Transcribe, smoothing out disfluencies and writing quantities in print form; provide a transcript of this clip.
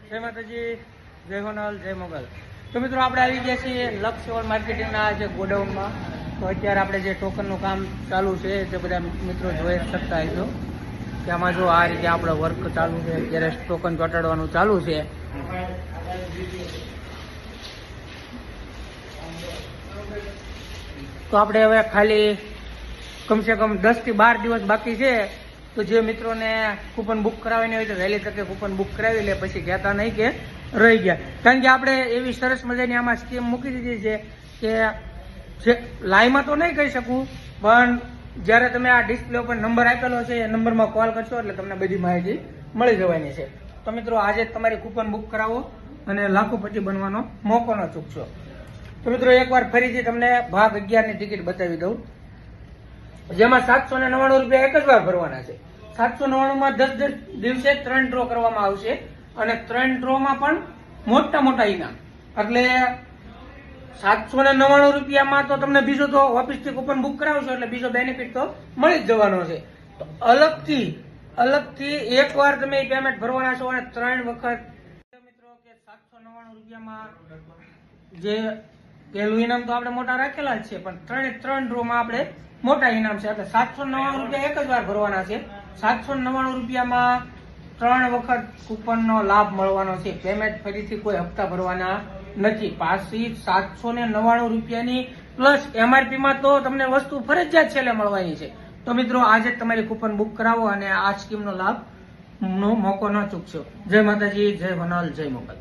જય માતાજી, જય હોનલ, જય મોગલ. તો મિત્રો આપણે આવી ગયા છીએ લક્ષ ઓલ માર્કેટિંગના જે ગોડાઉનમાં. તો અત્યારે આપણે જે ટોકનનું કામ ચાલુ છે તે બધા મિત્રો જોઈ શકતા હશો કે આમાં જો આ રીતે આપણે વર્ક ચાલુ છે. અત્યારે ટોકન ચોંટાડવાનું ચાલુ છે. તો આપણે હવે ખાલી કમસે કમ 10 થી 12 દિવસ બાકી છે. તો જે મિત્રોને કૂપન બુક કરાવવાની હોય તો વહેલી તકે કૂપન બુક કરાવી લે, પછી કહેતા નહીં કે રહી ગયા. કારણ કે આપણે એવી સરસ મજાની આમાં સ્કીમ મૂકી દીધી છે કે જે લાઈવમાં તો નહીં કહી શકું, પણ જ્યારે તમે આ ડિસ્પ્લે ઉપર નંબર આપેલો છે એ નંબરમાં કોલ કરશો એટલે તમને બધી માહિતી મળી જવાની છે. તો મિત્રો આજે જ તમારી કૂપન બુક કરાવો અને લાખોપતિ બનવાનો મોકો ન ચૂકશો. તો મિત્રો એકવાર ફરીથી તમને ભાગ 11ની ટિકિટ બતાવી દઉં, જેમાં 799 રૂપિયા એક જ વાર ભરવાના છે. 799 માં 10 દિવસે 3 ડ્રો કરવામાં આવશે અને 3 ડ્રોમાં પણ મોટા ઇનામ. એટલે 799 રૂપિયામાં તો તમને બીજો તો ઓફિસથી કૂપન બુક કરાવશો એટલે બીજો બેનિફિટ તો મળી જ જવાનો છે. તો અલગથી એકવાર તમે પેમેન્ટ ભરવાના છો અને 3 વખત મિત્રો કે 799 રૂપિયામાં જે પહેલું ઇનામ તો આપણે મોટા રાખેલા જ છે, પણ 3 ડ્રોમાં આપણે મોટા ઇનામ છે. એટલે 799 રૂપિયા એક જ વાર ભરવાના છે. 799 રૂપિયામાં 3 વખત કૂપનનો લાભ મળવાનો છે. પેમેન્ટ ફરીથી કોઈ હપ્તા ભરવાના નથી. પાછી 799 રૂપિયાની પ્લસ MRP માં તો તમને વસ્તુ ફરજિયાત છેલ્લે મળવાની છે. તો મિત્રો આજે જ તમારી કૂપન બુક કરાવો અને આ સ્કીમનો લાભ નો મોકો ન ચૂકશો. જય માતાજી, જય હોનલ, જય મોગલ.